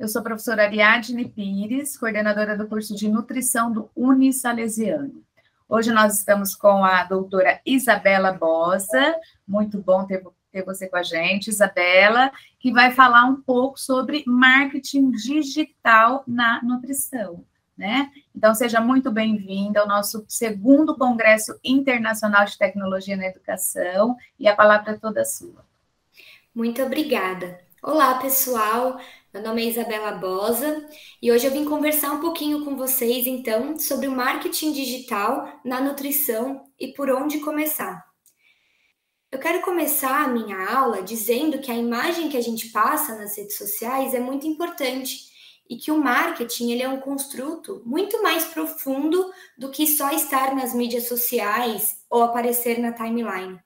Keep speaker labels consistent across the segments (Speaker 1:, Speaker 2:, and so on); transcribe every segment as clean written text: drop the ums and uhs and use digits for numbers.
Speaker 1: Eu sou a professora Ariadne Pires, coordenadora do curso de nutrição do Unisalesiano. Hoje nós estamos com a doutora Isabela Bosa, muito bom ter você com a gente, Isabela, que vai falar um pouco sobre marketing digital na nutrição, né? Então, seja muito bem-vinda ao nosso segundo Congresso Internacional de Tecnologia na Educação, e a palavra é toda sua.
Speaker 2: Muito obrigada. Olá, pessoal. Meu nome é Isabela Bosa e hoje eu vim conversar um pouquinho com vocês, então, sobre o marketing digital na nutrição e por onde começar. Eu quero começar a minha aula dizendo que a imagem que a gente passa nas redes sociais é muito importante e que o marketing ele é um construto muito mais profundo do que só estar nas mídias sociais ou aparecer na timeline.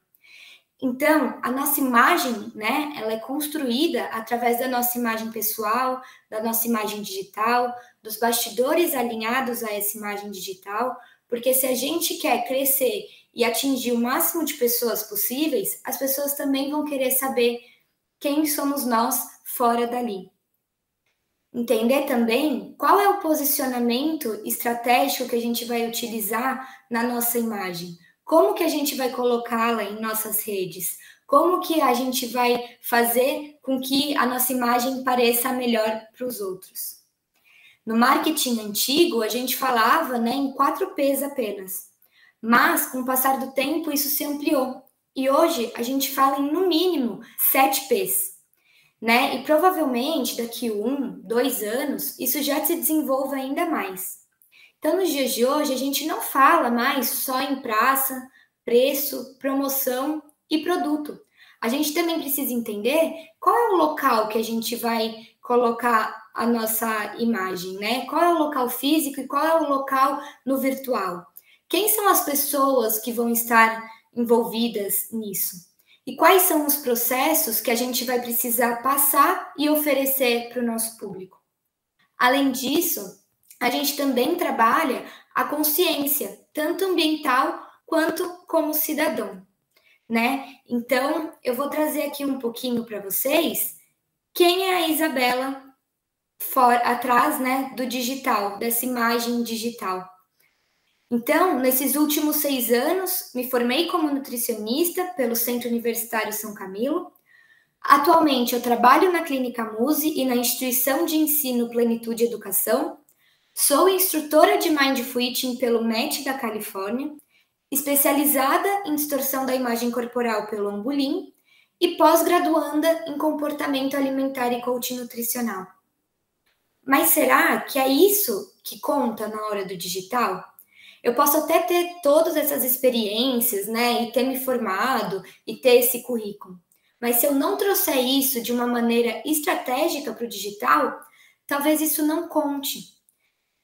Speaker 2: Então, a nossa imagem, né, ela é construída através da nossa imagem pessoal, da nossa imagem digital, dos bastidores alinhados a essa imagem digital, porque se a gente quer crescer e atingir o máximo de pessoas possíveis, as pessoas também vão querer saber quem somos nós fora dali. Entender também qual é o posicionamento estratégico que a gente vai utilizar na nossa imagem. Como que a gente vai colocá-la em nossas redes? Como que a gente vai fazer com que a nossa imagem pareça melhor para os outros? No marketing antigo, a gente falava, né, em 4 P's apenas. Mas, com o passar do tempo, isso se ampliou. E hoje, a gente fala em, no mínimo, 7 P's. Né? E provavelmente, daqui 1, 2 anos, isso já se desenvolva ainda mais. Então, nos dias de hoje, a gente não fala mais só em praça, preço, promoção e produto. A gente também precisa entender qual é o local que a gente vai colocar a nossa imagem, né? Qual é o local físico e qual é o local no virtual? Quem são as pessoas que vão estar envolvidas nisso? E quais são os processos que a gente vai precisar passar e oferecer para o nosso público? Além disso, a gente também trabalha a consciência, tanto ambiental quanto como cidadão, né? Então, eu vou trazer aqui um pouquinho para vocês quem é a Isabela atrás, né, do digital, dessa imagem digital. Então, nesses últimos 6 anos, me formei como nutricionista pelo Centro Universitário São Camilo. Atualmente, eu trabalho na Clínica Muse e na instituição de ensino Plenitude Educação. Sou instrutora de Mindful Eating pelo MET da Califórnia, especializada em distorção da imagem corporal pelo Ambulim e pós-graduanda em comportamento alimentar e coaching nutricional. Mas será que é isso que conta na hora do digital? Eu posso até ter todas essas experiências, né, e ter me formado e ter esse currículo. Mas se eu não trouxer isso de uma maneira estratégica para o digital, talvez isso não conte.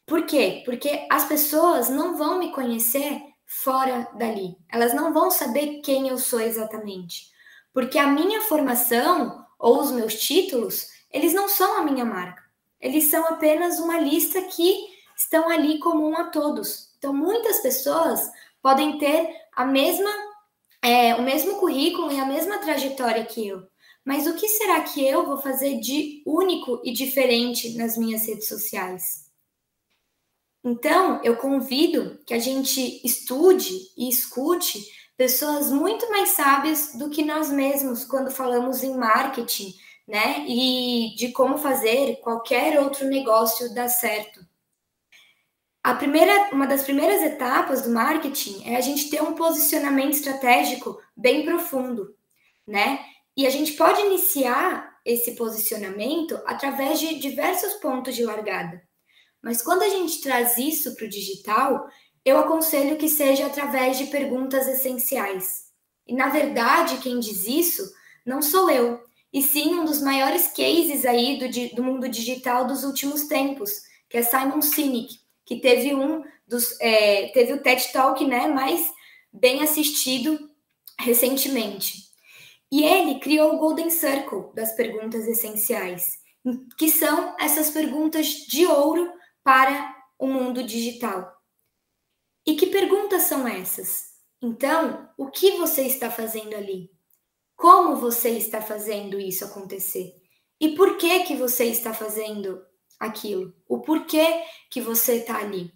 Speaker 2: Por quê? Porque as pessoas não vão me conhecer fora dali. Elas não vão saber quem eu sou exatamente. Porque a minha formação ou os meus títulos, eles não são a minha marca. Eles são apenas uma lista que estão ali comum a todos. Então, muitas pessoas podem ter o mesmo currículo e a mesma trajetória que eu. Mas o que será que eu vou fazer de único e diferente nas minhas redes sociais? Então, eu convido que a gente estude e escute pessoas muito mais sábias do que nós mesmos quando falamos em marketing, né? E de como fazer qualquer outro negócio dar certo. Uma das primeiras etapas do marketing é a gente ter um posicionamento estratégico bem profundo, né? E a gente pode iniciar esse posicionamento através de diversos pontos de largada. Mas quando a gente traz isso para o digital, eu aconselho que seja através de perguntas essenciais. E, na verdade, quem diz isso não sou eu, e sim um dos maiores cases aí do mundo digital dos últimos tempos, que é Simon Sinek, que teve teve o TED Talk, né, mais bem assistido recentemente. E ele criou o Golden Circle das perguntas essenciais, que são essas perguntas de ouro para o mundo digital. E que perguntas são essas? Então, o que você está fazendo ali? Como você está fazendo isso acontecer? E por que que você está fazendo aquilo? O porquê que você está ali?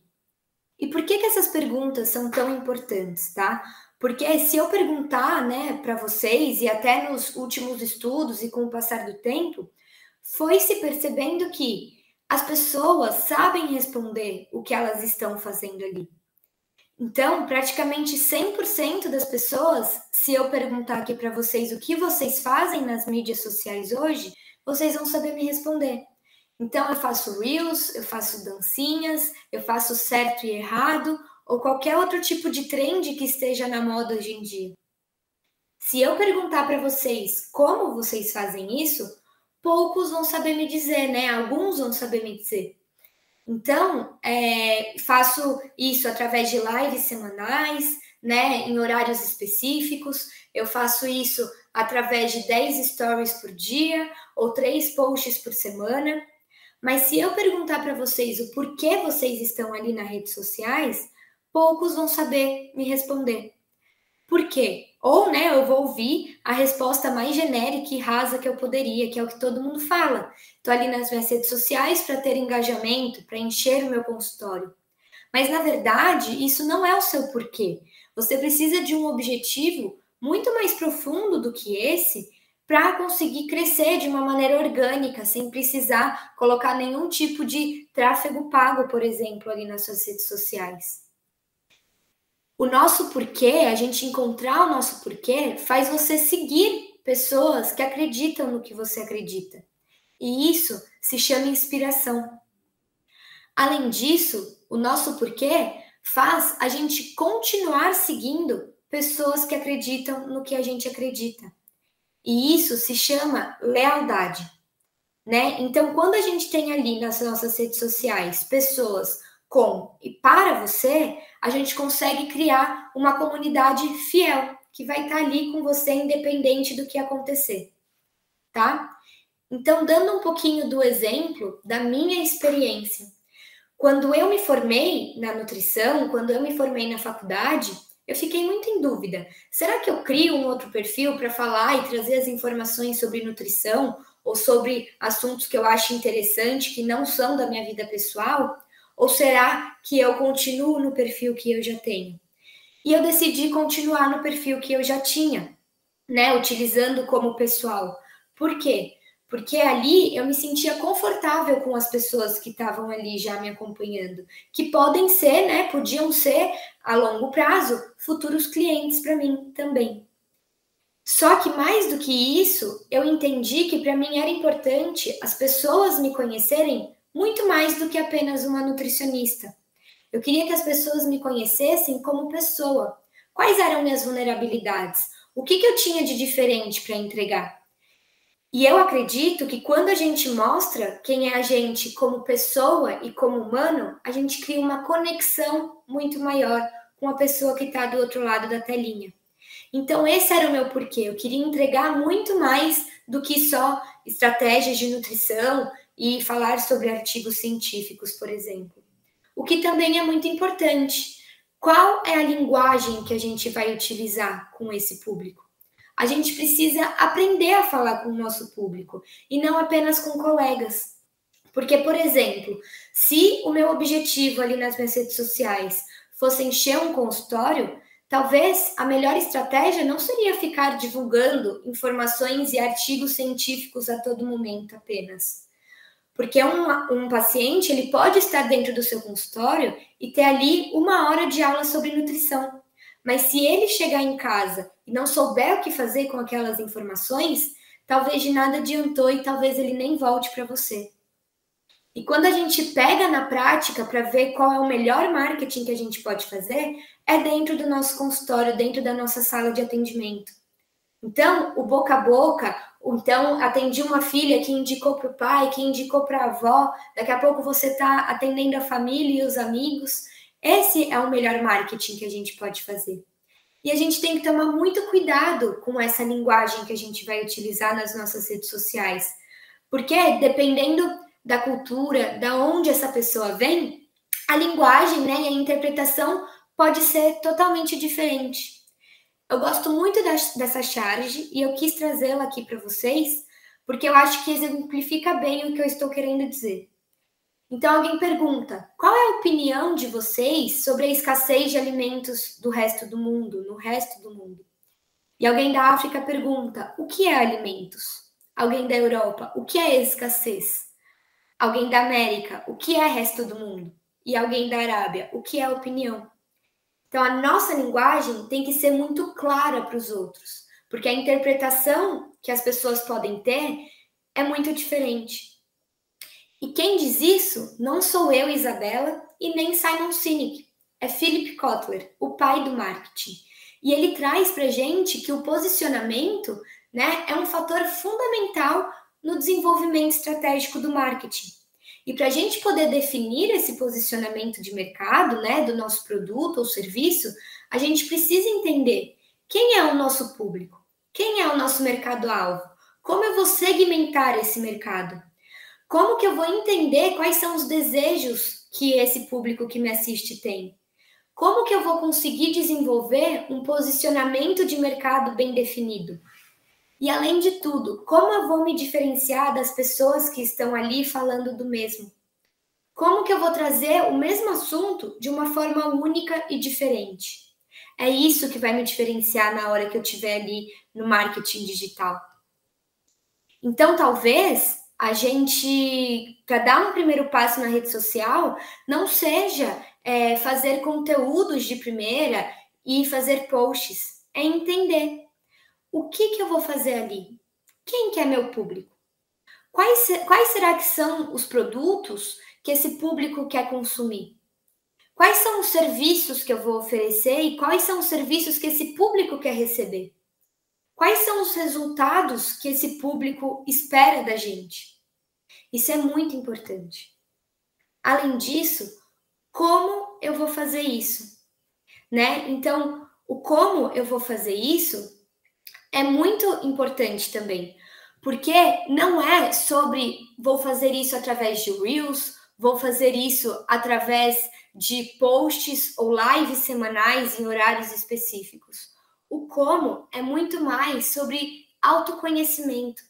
Speaker 2: E por que que essas perguntas são tão importantes, tá? Porque se eu perguntar, né, para vocês, e até nos últimos estudos e com o passar do tempo, foi se percebendo que as pessoas sabem responder o que elas estão fazendo ali. Então, praticamente 100% das pessoas, se eu perguntar aqui para vocês o que vocês fazem nas mídias sociais hoje, vocês vão saber me responder. Então, eu faço reels, eu faço dancinhas, eu faço certo e errado, ou qualquer outro tipo de trend que esteja na moda hoje em dia. Se eu perguntar para vocês como vocês fazem isso, poucos vão saber me dizer, né? Alguns vão saber me dizer. Então, faço isso através de lives semanais, né, em horários específicos. Eu faço isso através de 10 stories por dia ou 3 posts por semana. Mas se eu perguntar para vocês o porquê vocês estão ali nas redes sociais, poucos vão saber me responder. Por quê? Ou, né, eu vou ouvir a resposta mais genérica e rasa que eu poderia, que é o que todo mundo fala. Estou ali nas minhas redes sociais para ter engajamento, para encher o meu consultório. Mas, na verdade, isso não é o seu porquê. Você precisa de um objetivo muito mais profundo do que esse para conseguir crescer de uma maneira orgânica, sem precisar colocar nenhum tipo de tráfego pago, por exemplo, ali nas suas redes sociais. O nosso porquê, a gente encontrar o nosso porquê, faz você seguir pessoas que acreditam no que você acredita. E isso se chama inspiração. Além disso, o nosso porquê faz a gente continuar seguindo pessoas que acreditam no que a gente acredita. E isso se chama lealdade, né? Então, quando a gente tem ali nas nossas redes sociais pessoas com e para você, a gente consegue criar uma comunidade fiel que vai estar ali com você independente do que acontecer, tá? Então, dando um pouquinho do exemplo da minha experiência. Quando eu me formei na nutrição, quando eu me formei na faculdade, eu fiquei muito em dúvida. Será que eu crio um outro perfil para falar e trazer as informações sobre nutrição ou sobre assuntos que eu acho interessante que não são da minha vida pessoal? Ou será que eu continuo no perfil que eu já tenho? E eu decidi continuar no perfil que eu já tinha, né, utilizando como pessoal. Por quê? Porque ali eu me sentia confortável com as pessoas que estavam ali já me acompanhando, que podem ser, né, podiam ser a longo prazo futuros clientes para mim também. Só que mais do que isso, eu entendi que para mim era importante as pessoas me conhecerem muito mais do que apenas uma nutricionista. Eu queria que as pessoas me conhecessem como pessoa. Quais eram minhas vulnerabilidades? O que eu tinha de diferente para entregar? E eu acredito que quando a gente mostra quem é a gente como pessoa e como humano, a gente cria uma conexão muito maior com a pessoa que está do outro lado da telinha. Então, esse era o meu porquê. Eu queria entregar muito mais do que só estratégias de nutrição e falar sobre artigos científicos, por exemplo. O que também é muito importante. Qual é a linguagem que a gente vai utilizar com esse público? A gente precisa aprender a falar com o nosso público e não apenas com colegas. Porque, por exemplo, se o meu objetivo ali nas minhas redes sociais fosse encher um consultório, talvez a melhor estratégia não seria ficar divulgando informações e artigos científicos a todo momento apenas. Porque um paciente ele pode estar dentro do seu consultório e ter ali 1 hora de aula sobre nutrição. Mas se ele chegar em casa e não souber o que fazer com aquelas informações, talvez de nada adiantou e talvez ele nem volte para você. E quando a gente pega na prática para ver qual é o melhor marketing que a gente pode fazer, é dentro do nosso consultório, dentro da nossa sala de atendimento. Então, o boca a boca, então atendi uma filha que indicou para o pai, que indicou para a avó, daqui a pouco você está atendendo a família e os amigos. Esse é o melhor marketing que a gente pode fazer. E a gente tem que tomar muito cuidado com essa linguagem que a gente vai utilizar nas nossas redes sociais. Porque dependendo da cultura, da onde essa pessoa vem, a linguagem, né, e a interpretação pode ser totalmente diferente. Eu gosto muito dessa charge e eu quis trazê-la aqui para vocês, porque eu acho que exemplifica bem o que eu estou querendo dizer. Então, alguém pergunta, qual é a opinião de vocês sobre a escassez de alimentos do resto do mundo, no resto do mundo? E alguém da África pergunta, o que é alimentos? Alguém da Europa, o que é escassez? Alguém da América, o que é resto do mundo? E alguém da Arábia, o que é opinião? Então, a nossa linguagem tem que ser muito clara para os outros, porque a interpretação que as pessoas podem ter é muito diferente. E quem diz isso não sou eu, Isabela, e nem Simon Sinek. É Philip Kotler, o pai do marketing. E ele traz para a gente que o posicionamento, né, é um fator fundamental no desenvolvimento estratégico do marketing. E para a gente poder definir esse posicionamento de mercado, né, do nosso produto ou serviço, a gente precisa entender quem é o nosso público, quem é o nosso mercado-alvo, como eu vou segmentar esse mercado. Como que eu vou entender quais são os desejos que esse público que me assiste tem? Como que eu vou conseguir desenvolver um posicionamento de mercado bem definido? E além de tudo, como eu vou me diferenciar das pessoas que estão ali falando do mesmo? Como que eu vou trazer o mesmo assunto de uma forma única e diferente? É isso que vai me diferenciar na hora que eu estiver ali no marketing digital. Então, talvez a gente, para dar um primeiro passo na rede social, não seja fazer conteúdos de primeira e fazer posts. É entender o que eu vou fazer ali. Quem que é meu público? Quais será que são os produtos que esse público quer consumir? Quais são os serviços que eu vou oferecer e quais são os serviços que esse público quer receber? Quais são os resultados que esse público espera da gente? Isso é muito importante. Além disso, como eu vou fazer isso? Né? Então, o como eu vou fazer isso é muito importante também, porque não é sobre vou fazer isso através de Reels, vou fazer isso através de posts ou lives semanais em horários específicos. O como é muito mais sobre autoconhecimento.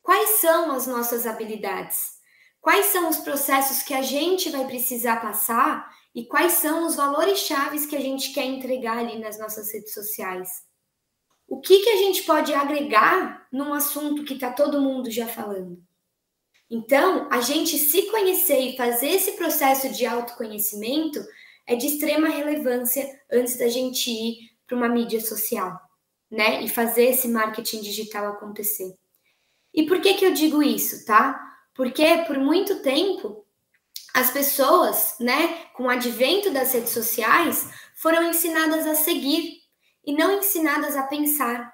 Speaker 2: Quais são as nossas habilidades? Quais são os processos que a gente vai precisar passar e quais são os valores chaves que a gente quer entregar ali nas nossas redes sociais? O que a gente pode agregar num assunto que está todo mundo já falando? Então, a gente se conhecer e fazer esse processo de autoconhecimento é de extrema relevância antes da gente ir para uma mídia social, né? E fazer esse marketing digital acontecer. E por que eu digo isso, tá? Porque por muito tempo as pessoas, né, com o advento das redes sociais, foram ensinadas a seguir e não ensinadas a pensar,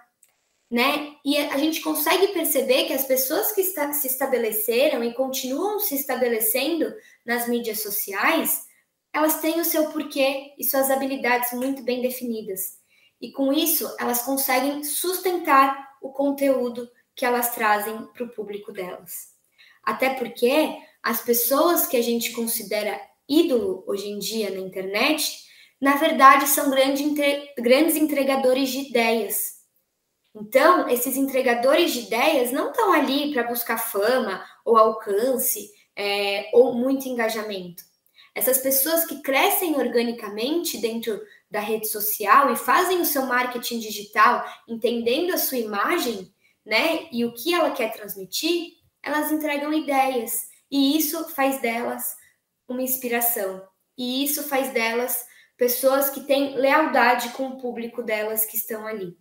Speaker 2: né? E a gente consegue perceber que as pessoas que se estabeleceram e continuam se estabelecendo nas mídias sociais, elas têm o seu porquê e suas habilidades muito bem definidas. E com isso, elas conseguem sustentar o conteúdo que elas trazem para o público delas. Até porque as pessoas que a gente considera ídolo hoje em dia na internet, na verdade, são grandes entregadores de ideias. Então, esses entregadores de ideias não estão ali para buscar fama ou alcance ou muito engajamento. Essas pessoas que crescem organicamente dentro da rede social e fazem o seu marketing digital entendendo a sua imagem, né, e o que ela quer transmitir, elas entregam ideias e isso faz delas uma inspiração. E isso faz delas pessoas que têm lealdade com o público delas que estão ali.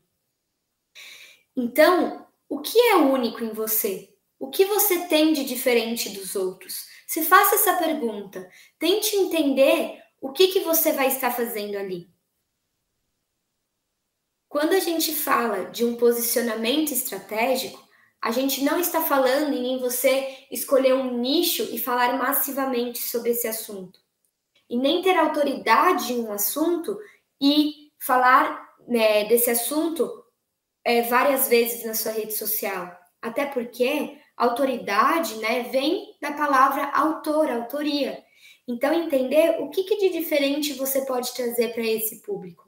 Speaker 2: Então, o que é único em você? O que você tem de diferente dos outros? Se faça essa pergunta. Tente entender o que você vai estar fazendo ali. Quando a gente fala de um posicionamento estratégico, a gente não está falando em você escolher um nicho e falar massivamente sobre esse assunto. E nem ter autoridade em um assunto e falar, né, desse assunto várias vezes na sua rede social. Até porque autoridade, né, vem da palavra autor, autoria. Então, entender o que de diferente você pode trazer para esse público.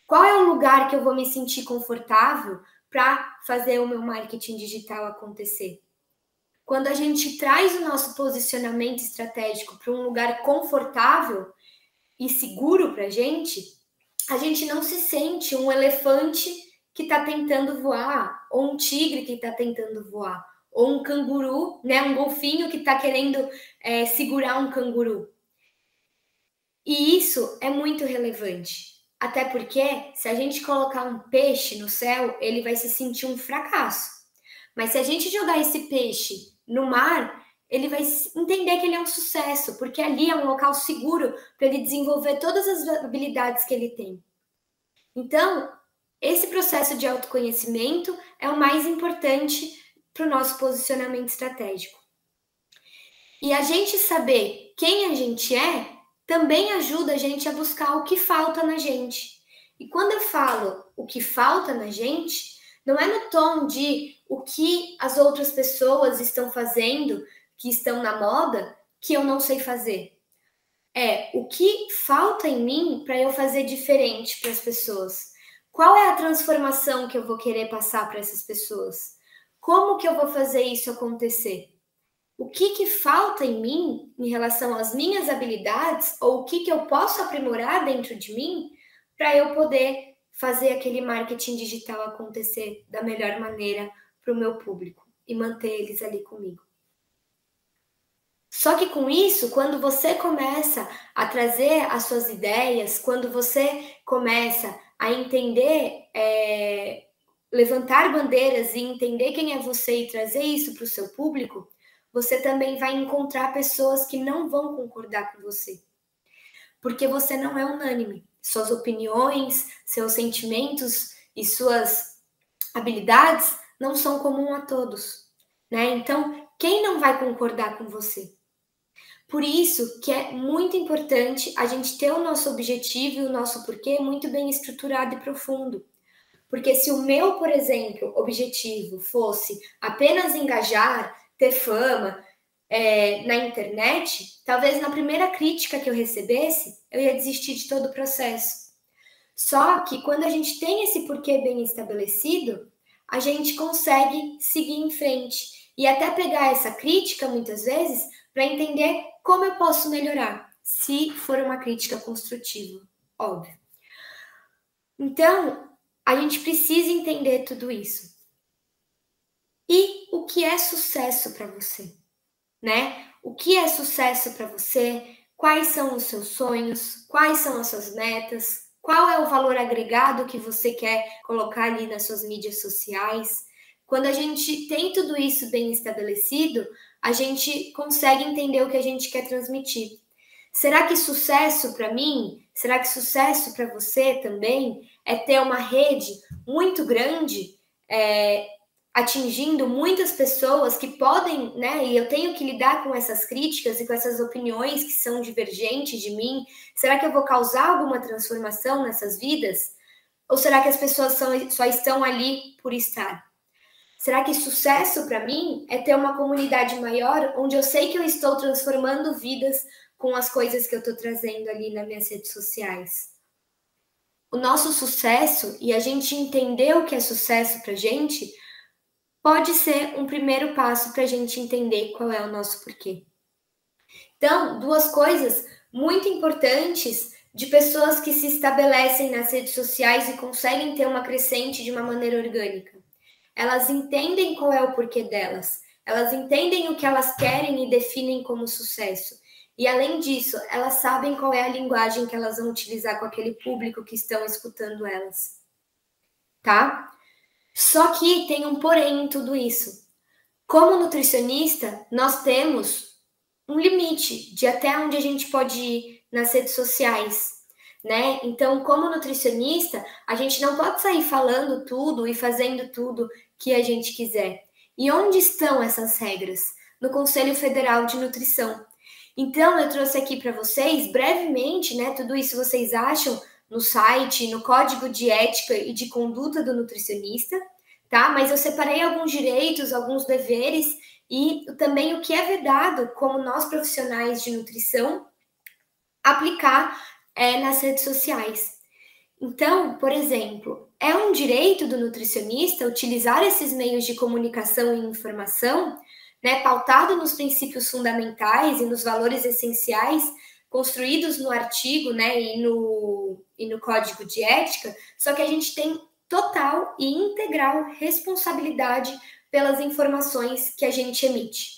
Speaker 2: Qual é o lugar que eu vou me sentir confortável para fazer o meu marketing digital acontecer? Quando a gente traz o nosso posicionamento estratégico para um lugar confortável e seguro para a gente não se sente um elefante que está tentando voar, ou um tigre que está tentando voar, ou um canguru, né, um golfinho que está querendo segurar um canguru. E isso é muito relevante. Até porque, se a gente colocar um peixe no céu, ele vai se sentir um fracasso. Mas se a gente jogar esse peixe no mar, ele vai entender que ele é um sucesso, porque ali é um local seguro para ele desenvolver todas as habilidades que ele tem. Então, esse processo de autoconhecimento é o mais importante para o nosso posicionamento estratégico. E a gente saber quem a gente é também ajuda a gente a buscar o que falta na gente. E quando eu falo o que falta na gente, não é no tom de o que as outras pessoas estão fazendo, que estão na moda, que eu não sei fazer. É o que falta em mim para eu fazer diferente para as pessoas. Qual é a transformação que eu vou querer passar para essas pessoas? Como que eu vou fazer isso acontecer? O que falta em mim em relação às minhas habilidades ou o que eu posso aprimorar dentro de mim para eu poder fazer aquele marketing digital acontecer da melhor maneira para o meu público e manter eles ali comigo. Só que com isso, quando você começa a trazer as suas ideias, quando você começa a entender, levantar bandeiras e entender quem é você e trazer isso para o seu público, você também vai encontrar pessoas que não vão concordar com você. Porque você não é unânime. Suas opiniões, seus sentimentos e suas habilidades não são comuns a todos, né? Então, quem não vai concordar com você? Por isso que é muito importante a gente ter o nosso objetivo e o nosso porquê muito bem estruturado e profundo. Porque se o meu, por exemplo, objetivo fosse apenas engajar, ter fama na internet, talvez na primeira crítica que eu recebesse, eu ia desistir de todo o processo. Só que quando a gente tem esse porquê bem estabelecido, a gente consegue seguir em frente e até pegar essa crítica, muitas vezes, para entender como eu posso melhorar, se for uma crítica construtiva, óbvio. Então, a gente precisa entender tudo isso. E o que é sucesso para você, né? O que é sucesso para você? Quais são os seus sonhos? Quais são as suas metas? Qual é o valor agregado que você quer colocar ali nas suas mídias sociais? Quando a gente tem tudo isso bem estabelecido, a gente consegue entender o que a gente quer transmitir. Será que sucesso para mim, será que sucesso para você também é ter uma rede muito grande, atingindo muitas pessoas que podem, né? E eu tenho que lidar com essas críticas e com essas opiniões que são divergentes de mim. Será que eu vou causar alguma transformação nessas vidas? Ou será que as pessoas só estão ali por estar? Será que sucesso para mim é ter uma comunidade maior, onde eu sei que eu estou transformando vidas com as coisas que eu estou trazendo ali nas minhas redes sociais? O nosso sucesso, e a gente entender o que é sucesso para a gente, pode ser um primeiro passo para a gente entender qual é o nosso porquê. Então, duas coisas muito importantes de pessoas que se estabelecem nas redes sociais e conseguem ter uma crescente de uma maneira orgânica. Elas entendem qual é o porquê delas, elas entendem o que elas querem e definem como sucesso. E além disso, elas sabem qual é a linguagem que elas vão utilizar com aquele público que estão escutando elas. Tá? Só que tem um porém em tudo isso. Como nutricionista, nós temos um limite de até onde a gente pode ir nas redes sociais, né? Então, como nutricionista, a gente não pode sair falando tudo e fazendo tudo que a gente quiser. E onde estão essas regras? No Conselho Federal de Nutrição. Então, eu trouxe aqui para vocês, brevemente, né? Tudo isso vocês acham no site, no Código de Ética e de Conduta do Nutricionista, tá? Mas eu separei alguns direitos, alguns deveres e também o que é vedado, como nós profissionais de nutrição, aplicar nas redes sociais. Então, por exemplo, é um direito do nutricionista utilizar esses meios de comunicação e informação, né, pautado nos princípios fundamentais e nos valores essenciais construídos no artigo, né, e no código de ética, só que a gente tem total e integral responsabilidade pelas informações que a gente emite.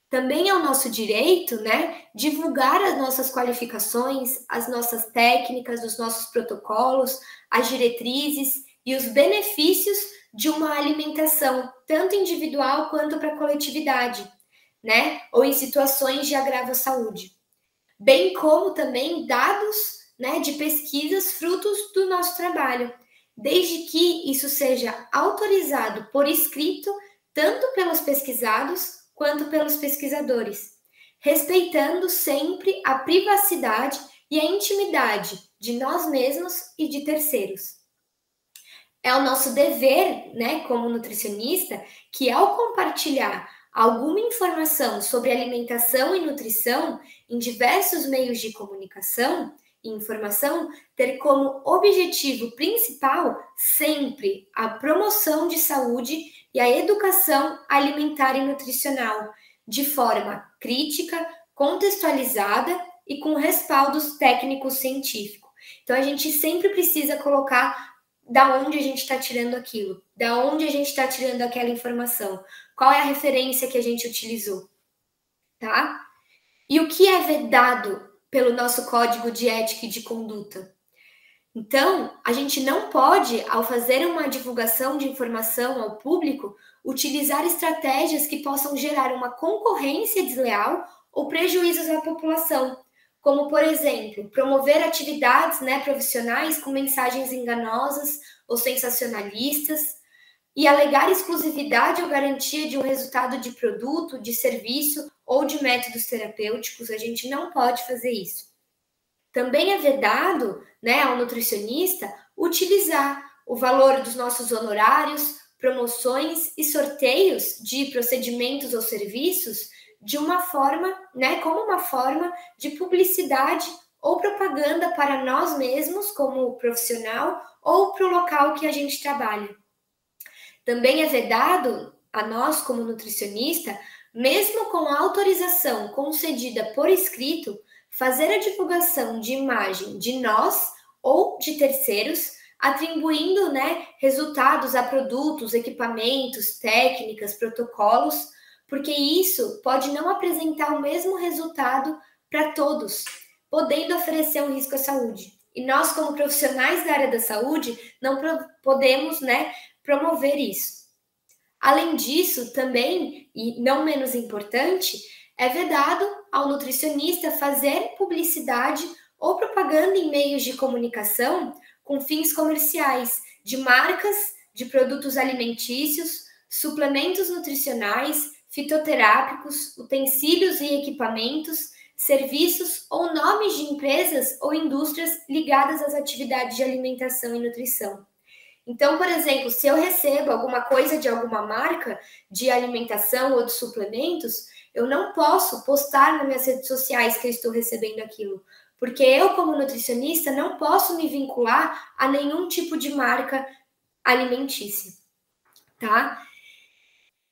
Speaker 2: Também é o nosso direito, né, divulgar as nossas qualificações, as nossas técnicas, os nossos protocolos, as diretrizes e os benefícios de uma alimentação, tanto individual quanto para a coletividade, né, ou em situações de agravo à saúde. Bem como também dados, né, de pesquisas frutos do nosso trabalho, desde que isso seja autorizado por escrito, tanto pelos pesquisados quanto pelos pesquisadores, respeitando sempre a privacidade e a intimidade de nós mesmos e de terceiros. É o nosso dever, né, como nutricionista, que ao compartilhar alguma informação sobre alimentação e nutrição em diversos meios de comunicação e informação, ter como objetivo principal sempre a promoção de saúde e a educação alimentar e nutricional, de forma crítica, contextualizada e com respaldos técnicos científicos. Então, a gente sempre precisa colocar da onde a gente está tirando aquilo, da onde a gente está tirando aquela informação, qual é a referência que a gente utilizou, tá? E o que é vedado pelo nosso código de ética e de conduta? Então, a gente não pode, ao fazer uma divulgação de informação ao público, utilizar estratégias que possam gerar uma concorrência desleal ou prejuízos à população, como, por exemplo, promover atividades, né, profissionais com mensagens enganosas ou sensacionalistas e alegar exclusividade ou garantia de um resultado de produto, de serviço ou de métodos terapêuticos. A gente não pode fazer isso. Também é vedado, né, ao nutricionista utilizar o valor dos nossos honorários, promoções e sorteios de procedimentos ou serviços de uma forma, né, como uma forma de publicidade ou propaganda para nós mesmos como profissional ou para o local que a gente trabalha. Também é vedado a nós como nutricionista, mesmo com a autorização concedida por escrito, fazer a divulgação de imagem de nós ou de terceiros, atribuindo, né, resultados a produtos, equipamentos, técnicas, protocolos, porque isso pode não apresentar o mesmo resultado para todos, podendo oferecer um risco à saúde. E nós, como profissionais da área da saúde, não podemos, né, promover isso. Além disso, também, e não menos importante, é vedado ao nutricionista fazer publicidade ou propaganda em meios de comunicação com fins comerciais de marcas de produtos alimentícios, suplementos nutricionais, fitoterápicos, utensílios e equipamentos, serviços ou nomes de empresas ou indústrias ligadas às atividades de alimentação e nutrição. Então, por exemplo, se eu recebo alguma coisa de alguma marca de alimentação ou de suplementos, eu não posso postar nas minhas redes sociais que eu estou recebendo aquilo, porque eu, como nutricionista, não posso me vincular a nenhum tipo de marca alimentícia, tá?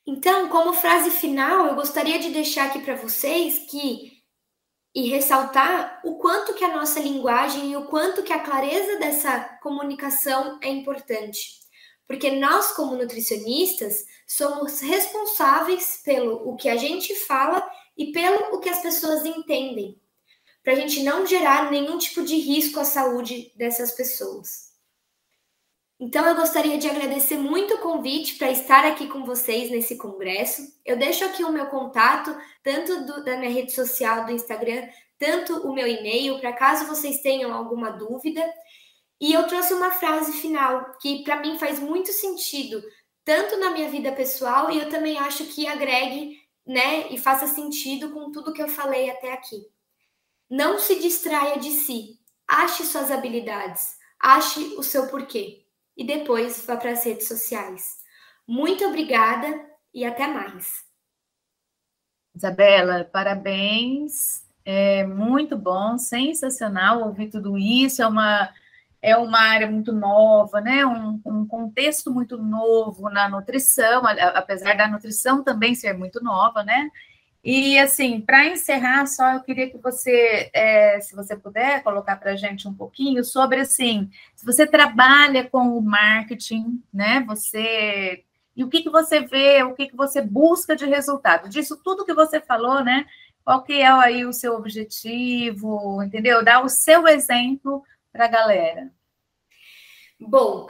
Speaker 2: Então, como frase final, eu gostaria de deixar aqui para vocês e ressaltar o quanto que a nossa linguagem e o quanto que a clareza dessa comunicação é importante. Porque nós, como nutricionistas, somos responsáveis pelo o que a gente fala e pelo o que as pessoas entendem, para a gente não gerar nenhum tipo de risco à saúde dessas pessoas. Então, eu gostaria de agradecer muito o convite para estar aqui com vocês nesse congresso. Eu deixo aqui o meu contato, tanto da minha rede social, do Instagram, tanto o meu e-mail, para caso vocês tenham alguma dúvida. E eu trouxe uma frase final, que para mim faz muito sentido, tanto na minha vida pessoal, e eu também acho que agregue, né, e faça sentido com tudo que eu falei até aqui. Não se distraia de si. Ache suas habilidades. Ache o seu porquê. E depois vá para as redes sociais. Muito obrigada e até mais.
Speaker 1: Isabela, parabéns. É muito bom, sensacional ouvir tudo isso. é uma área muito nova, né? Um contexto muito novo na nutrição, apesar da nutrição também ser muito nova, né? E, assim, para encerrar, só eu queria que você, se você puder, colocar para a gente um pouquinho sobre, assim, se você trabalha com o marketing, né, e o que você vê, o que você busca de resultado, disso tudo que você falou, né, qual que é aí o seu objetivo, entendeu? Dá o seu exemplo para a galera.
Speaker 2: Bom,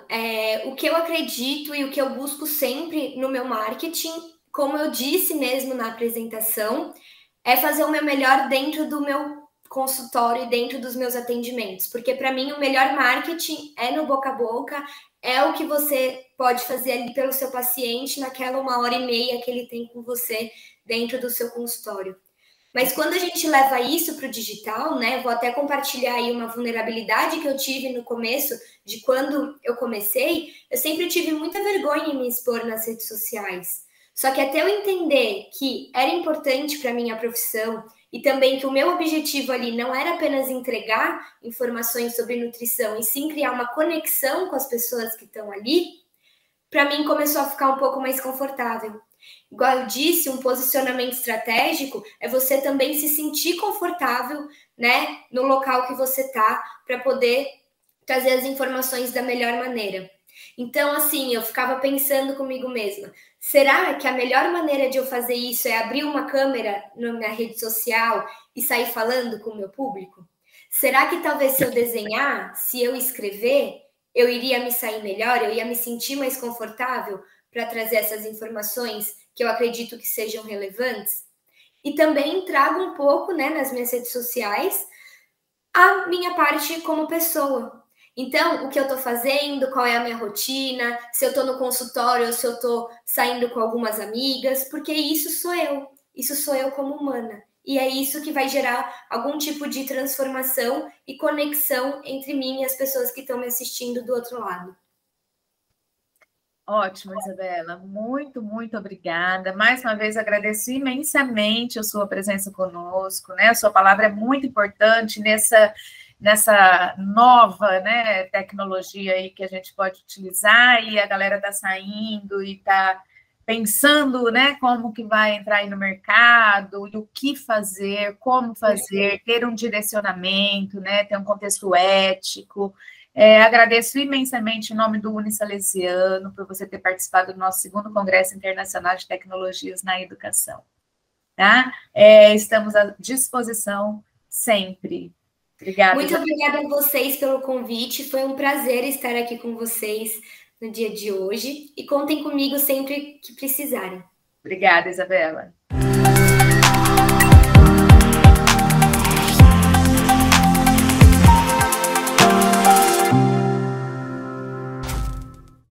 Speaker 2: o que eu acredito e o que eu busco sempre no meu marketing, como eu disse mesmo na apresentação, é fazer o meu melhor dentro do meu consultório e dentro dos meus atendimentos, porque para mim o melhor marketing é no boca a boca, é o que você pode fazer ali pelo seu paciente naquela 1h30 que ele tem com você dentro do seu consultório. Mas quando a gente leva isso para o digital, né? Vou até compartilhar aí uma vulnerabilidade que eu tive no começo de quando eu comecei. Eu sempre tive muita vergonha em me expor nas redes sociais. Só que até eu entender que era importante para a minha profissão e também que o meu objetivo ali não era apenas entregar informações sobre nutrição, e sim criar uma conexão com as pessoas que estão ali, para mim começou a ficar um pouco mais confortável. Igual eu disse, um posicionamento estratégico é você também se sentir confortável, né, no local que você tá, para poder trazer as informações da melhor maneira. Então, assim, eu ficava pensando comigo mesma, será que a melhor maneira de eu fazer isso é abrir uma câmera na minha rede social e sair falando com o meu público? Será que talvez se eu desenhar, se eu escrever, eu iria me sair melhor, eu ia me sentir mais confortável para trazer essas informações que eu acredito que sejam relevantes? E também trago um pouco, né, nas minhas redes sociais, a minha parte como pessoa. Então, o que eu estou fazendo, qual é a minha rotina, se eu estou no consultório ou se eu estou saindo com algumas amigas, porque isso sou eu como humana. E é isso que vai gerar algum tipo de transformação e conexão entre mim e as pessoas que estão me assistindo do outro lado.
Speaker 1: Ótimo, Isabela. Muito, muito obrigada. Mais uma vez, agradeço imensamente a sua presença conosco, né? A sua palavra é muito importante nessa nova, né, tecnologia aí que a gente pode utilizar, e a galera está saindo e está pensando, né, como que vai entrar aí no mercado, e o que fazer, como fazer, ter um direcionamento, né, ter um contexto ético. Agradeço imensamente em nome do Unisalesiano por você ter participado do nosso segundo Congresso Internacional de Tecnologias na Educação. Tá? Estamos à disposição sempre. Obrigada.
Speaker 2: Muito obrigada a vocês pelo convite. Foi um prazer estar aqui com vocês no dia de hoje. E contem comigo sempre que precisarem.
Speaker 1: Obrigada, Isabela.